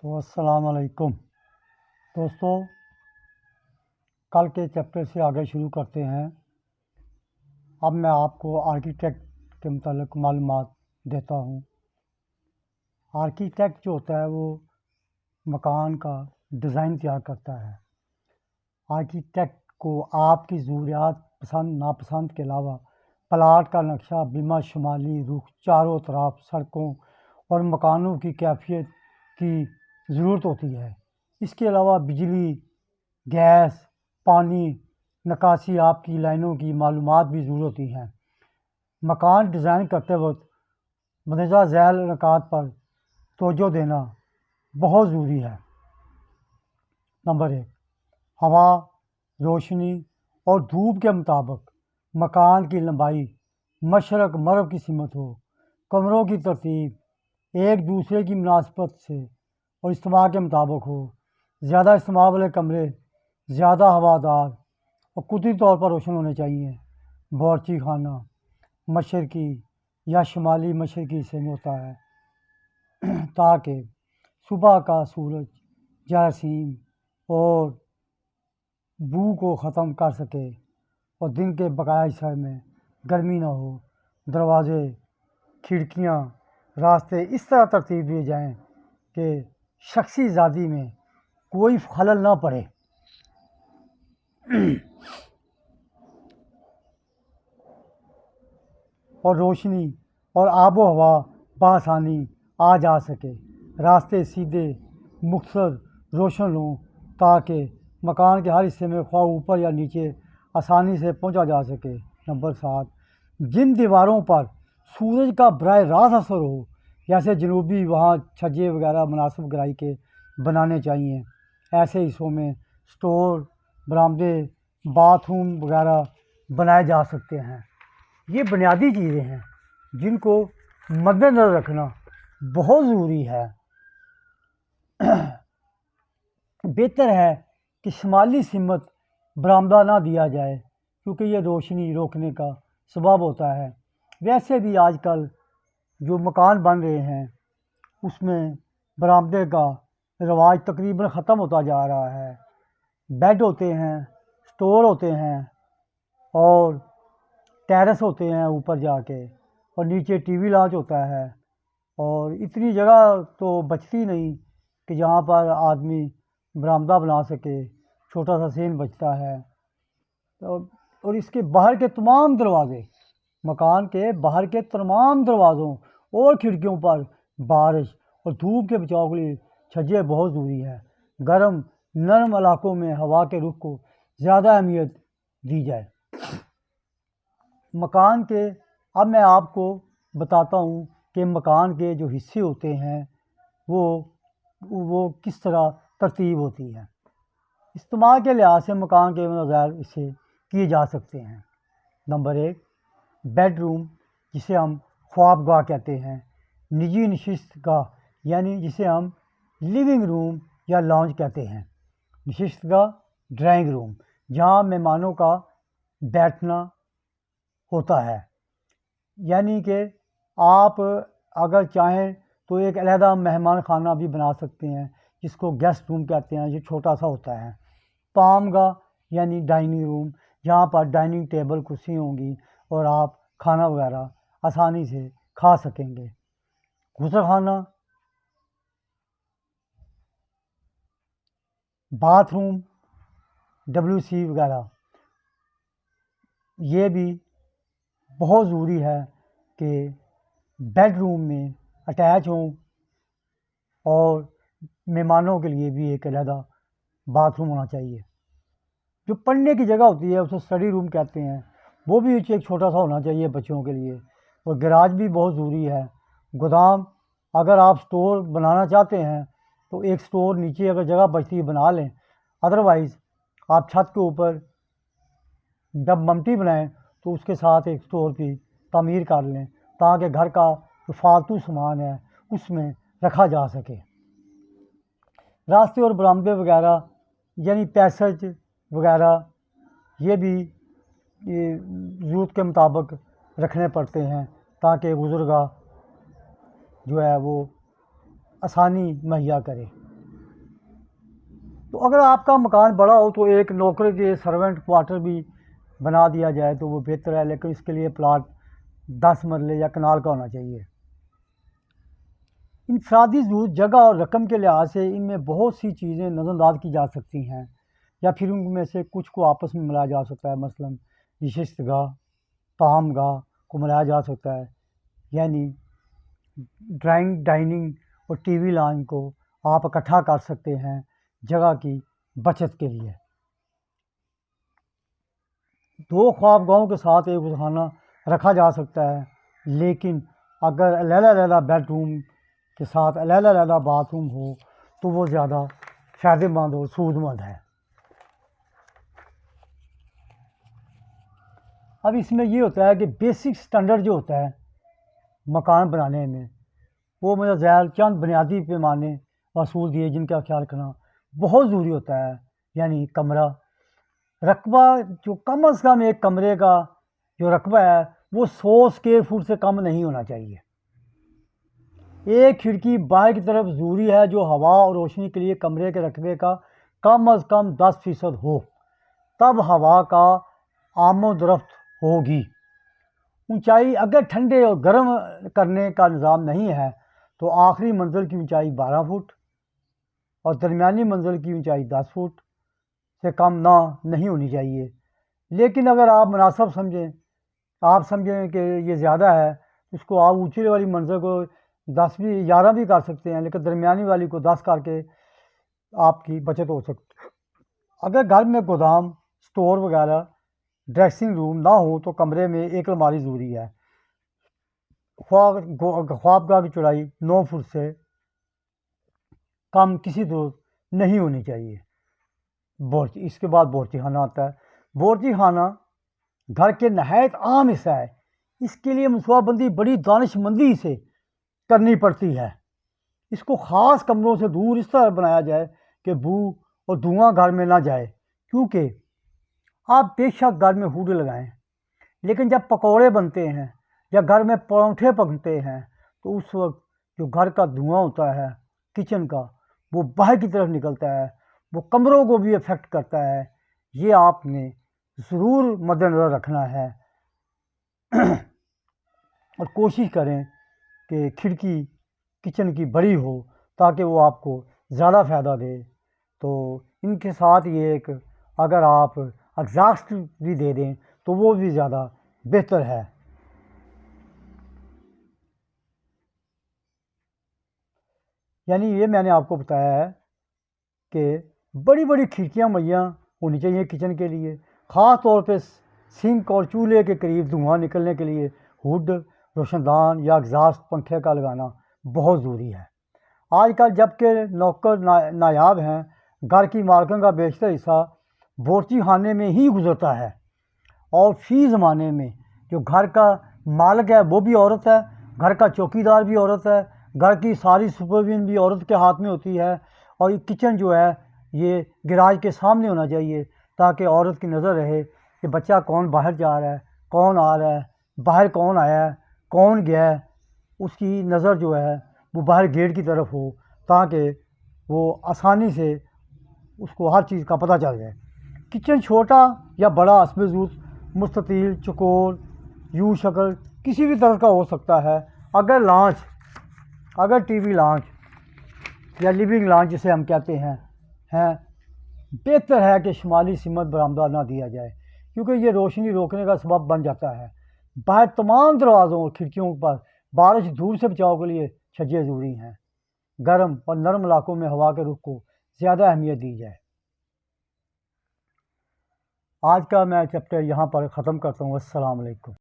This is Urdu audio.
تو السلام علیکم دوستوں، کل کے چیپٹر سے آگے شروع کرتے ہیں۔ اب میں آپ کو آرکیٹیکٹ کے متعلق معلومات دیتا ہوں۔ آرکیٹیکٹ جو ہوتا ہے وہ مکان کا ڈیزائن تیار کرتا ہے۔ آرکیٹیکٹ کو آپ کی ضروریات پسند ناپسند کے علاوہ پلاٹ کا نقشہ، بما شمالی رخ، چاروں طرف سڑکوں اور مکانوں کی کیفیت کی ضرورت ہوتی ہے۔ اس کے علاوہ بجلی، گیس، پانی، نکاسی آب کی لائنوں کی معلومات بھی ضرور ہوتی ہیں۔ مکان ڈیزائن کرتے وقت مندرجہ ذیل نکات پر توجہ دینا بہت ضروری ہے۔ نمبر 1، ہوا، روشنی اور دھوپ کے مطابق مکان کی لمبائی مشرق مغرب کی سمت ہو۔ کمروں کی ترتیب ایک دوسرے کی مناسبت سے اور اجتماع کے مطابق ہو۔ زیادہ اجتماع والے کمرے زیادہ ہوادار اور قدرتی طور پر روشن ہونے چاہیے۔ باورچی خانہ مشرقی یا شمالی مشرقی حصے میں ہوتا ہے تاکہ صبح کا سورج جراثیم اور بو کو ختم کر سکے اور دن کے بقایا حصہ میں گرمی نہ ہو۔ دروازے، کھڑکیاں، راستے اس طرح ترتیب دیے جائیں کہ شخصی آزادی میں کوئی خلل نہ پڑے۔ اور روشنی اور آب و ہوا بآسانی آ جا سکے۔ راستے سیدھے، مختصر، روشن ہوں تاکہ مکان کے ہر حصے میں خواہ اوپر یا نیچے آسانی سے پہنچا جا سکے۔ نمبر 7، جن دیواروں پر سورج کا براہ راست اثر ہو جیسے جنوبی، وہاں چھجے وغیرہ مناسب گہرائی کے بنانے چاہیے۔ ایسے حصوں میں سٹور، برآمدے، باتھ روم وغیرہ بنائے جا سکتے ہیں۔ یہ بنیادی چیزیں ہیں جن کو مد نظر رکھنا بہت ضروری ہے۔ بہتر ہے کہ شمالی سمت برآمدہ نہ دیا جائے کیونکہ یہ روشنی روکنے کا سبب ہوتا ہے۔ ویسے بھی آج کل جو مکان بن رہے ہیں اس میں برآمدے کا رواج تقریباً ختم ہوتا جا رہا ہے۔ بیڈ ہوتے ہیں، سٹور ہوتے ہیں اور ٹیرس ہوتے ہیں اوپر جا کے، اور نیچے ٹی وی لانچ ہوتا ہے، اور اتنی جگہ تو بچتی نہیں کہ جہاں پر آدمی برآمدہ بنا سکے۔ چھوٹا سا سین بچتا ہے، اور اس کے باہر کے تمام دروازے، مکان کے باہر کے تمام دروازوں اور کھڑکیوں پر بارش اور دھوپ کے بچاؤ کے لیے چھجے بہت ضروری ہے۔ گرم نرم علاقوں میں ہوا کے رخ کو زیادہ اہمیت دی جائے۔ مکان کے اب میں آپ کو بتاتا ہوں کہ مکان کے جو حصے ہوتے ہیں وہ کس طرح ترتیب ہوتی ہے۔ استعمال کے لحاظ سے مکان کے متعدد حصے کیے جا سکتے ہیں۔ نمبر 1، بیڈ روم جسے ہم خواب گاہ کہتے ہیں۔ نجی نشست گاہ یعنی جسے ہم لیونگ روم یا لاؤنج کہتے ہیں۔ نشست گاہ، ڈرائنگ روم، جہاں مہمانوں کا بیٹھنا ہوتا ہے، یعنی کہ آپ اگر چاہیں تو ایک علیحدہ مہمان خانہ بھی بنا سکتے ہیں جس کو گیسٹ روم کہتے ہیں، جو چھوٹا سا ہوتا ہے۔ طعام گاہ یعنی ڈائننگ روم، جہاں پر ڈائننگ ٹیبل کرسی ہوں گی اور آپ کھانا وغیرہ آسانی سے کھا سکیں گے۔ غسل خانہ، باتھ روم، WC وغیرہ، یہ بھی بہت ضروری ہے کہ بیڈ روم میں اٹیچ ہوں، اور مہمانوں کے لیے بھی ایک علیحدہ باتھ روم ہونا چاہیے۔ جو پڑھنے کی جگہ ہوتی ہے اسے اسٹڈی روم کہتے ہیں، وہ بھی ایک چھوٹا سا ہونا چاہیے بچوں کے لیے۔ اور گراج بھی بہت ضروری ہے۔ گودام، اگر آپ سٹور بنانا چاہتے ہیں تو ایک سٹور نیچے اگر جگہ بچتی ہے بنا لیں، ادروائز آپ چھت کے اوپر جب ممٹی بنائیں تو اس کے ساتھ ایک سٹور کی تعمیر کر لیں تاکہ گھر کا جو فالتو سامان ہے اس میں رکھا جا سکے۔ راستے اور برآمدے وغیرہ یعنی پیسج وغیرہ، یہ بھی ضرورت کے مطابق رکھنے پڑتے ہیں تاکہ گزرگاہ جو ہے وہ آسانی مہیا کرے۔ تو اگر آپ کا مکان بڑا ہو تو ایک نوکر کے سرونٹ کوارٹر بھی بنا دیا جائے تو وہ بہتر ہے، لیکن اس کے لیے پلاٹ 10 مرلے یا کنال کا ہونا چاہیے۔ انفرادی ضرورت جگہ اور رقم کے لحاظ سے ان میں بہت سی چیزیں نظر انداز کی جا سکتی ہیں، یا پھر ان میں سے کچھ کو آپس میں ملایا جا سکتا ہے۔ مثلاً نشست گاہ، طعام گاہ کو ملایا جا سکتا ہے، یعنی ڈائننگ اور ٹی وی لانچ کو آپ اکٹھا کر سکتے ہیں جگہ کی بچت کے لیے۔ 2 خوابگاہوں کے ساتھ ایک خانہ رکھا جا سکتا ہے، لیکن اگر علیحدہ بیڈ روم کے ساتھ علیحدہ باتھ روم ہو تو وہ زیادہ فائدہ مند اور سود مند ہے۔ اب اس میں یہ ہوتا ہے کہ بیسک سٹینڈرڈ جو ہوتا ہے مکان بنانے میں، وہ میرا ذیل چند بنیادی پیمانے اصول دیے جن کا خیال رکھنا بہت ضروری ہوتا ہے۔ یعنی کمرہ رقبہ، جو کم از کم ایک کمرے کا جو رقبہ ہے وہ 100 اسکوائر فٹ سے کم نہیں ہونا چاہیے۔ ایک کھڑکی باہر کی طرف ضروری ہے جو ہوا اور روشنی کے لیے کمرے کے رقبے کا کم از کم 10% ہو، تب ہوا کا آمد و رفت ہوگی۔ اونچائی اگر ٹھنڈے اور گرم کرنے کا نظام نہیں ہے تو آخری منزل کی اونچائی 12 فٹ اور درمیانی منزل کی اونچائی 10 فٹ سے کم نہیں ہونی چاہیے۔ لیکن اگر آپ مناسب سمجھیں کہ یہ زیادہ ہے، اس کو آپ اونچے والی منزل کو 10 بھی 11 بھی کر سکتے ہیں، لیکن درمیانی والی کو 10 کر کے آپ کی بچت ہو سکتی ہے۔ اگر گھر میں گودام، سٹور وغیرہ، ڈریسنگ روم نہ ہو تو کمرے میں ایک الماری ضروری ہے۔ خوابگاہ کی چوڑائی 9 فٹ سے کم کسی صورت نہیں ہونی چاہیے۔ اس کے بعد باورچی خانہ آتا ہے۔ باورچی خانہ گھر کے نہایت عام حصہ ہے، اس کے لیے منصوبہ بندی بڑی دانش مندی سے کرنی پڑتی ہے۔ اس کو خاص کمروں سے دور اس طرح بنایا جائے کہ بو اور دھواں گھر میں نہ جائے، کیونکہ آپ بے شک گھر میں ہوڈ لگائیں، لیکن جب پکوڑے بنتے ہیں یا گھر میں پراٹھے پکتے ہیں تو اس وقت جو گھر کا دھواں ہوتا ہے کچن کا وہ باہر کی طرف نکلتا ہے، وہ کمروں کو بھی افیکٹ کرتا ہے۔ یہ آپ نے ضرور مد نظر رکھنا ہے اور کوشش کریں کہ کھڑکی کچن کی بڑی ہو تاکہ وہ آپ کو زیادہ فائدہ دے۔ تو ان کے ساتھ یہ ایک اگر آپ ایگزاسٹ بھی دے دیں تو وہ بھی زیادہ بہتر ہے۔ یعنی یہ میں نے آپ کو بتایا ہے کہ بڑی بڑی کھڑکیاں مہیا ہونی چاہیے کچن کے لیے، خاص طور پہ سنک اور چولہے کے قریب دھواں نکلنے کے لیے ہوڈ، روشن دان یا ایگزاسٹ پنکھے کا لگانا بہت ضروری ہے۔ آج کل جب کہ نوکر نایاب ہیں، گھر کی مالکن کا بیشتر حصہ باورچی خانے میں ہی گزرتا ہے، اور فی زمانے میں جو گھر کا مالک ہے وہ بھی عورت ہے، گھر کا چوکی دار بھی عورت ہے، گھر کی ساری سپرویژن بھی عورت کے ہاتھ میں ہوتی ہے، اور یہ کچن جو ہے یہ گراج کے سامنے ہونا چاہیے تاکہ عورت کی نظر رہے کہ بچہ کون باہر جا رہا ہے، کون آ رہا ہے، باہر کون آیا ہے، کون گیا ہے، اس کی نظر جو ہے وہ باہر گیٹ کی طرف ہو تاکہ وہ آسانی سے اس کو ہر چیز کا پتہ چل جائے۔ کچن چھوٹا یا بڑا حسب ضرورت مستطیل، چوکور، یو شکل کسی بھی طرح کا ہو سکتا ہے۔ اگر ٹی وی لانچ یا لیونگ لانچ جسے ہم کہتے ہیں بہتر ہے کہ شمالی سمت برآمدہ نہ دیا جائے، کیونکہ یہ روشنی روکنے کا سبب بن جاتا ہے۔ باہر تمام دروازوں اور کھڑکیوں پر بارش دھوپ سے بچاؤ کے لیے چھجے ضروری ہیں۔ گرم اور نرم علاقوں میں ہوا کے رخ کو زیادہ اہمیت دی جائے۔ آج کا میں چیپٹر یہاں پر ختم کرتا ہوں۔ السلام علیکم۔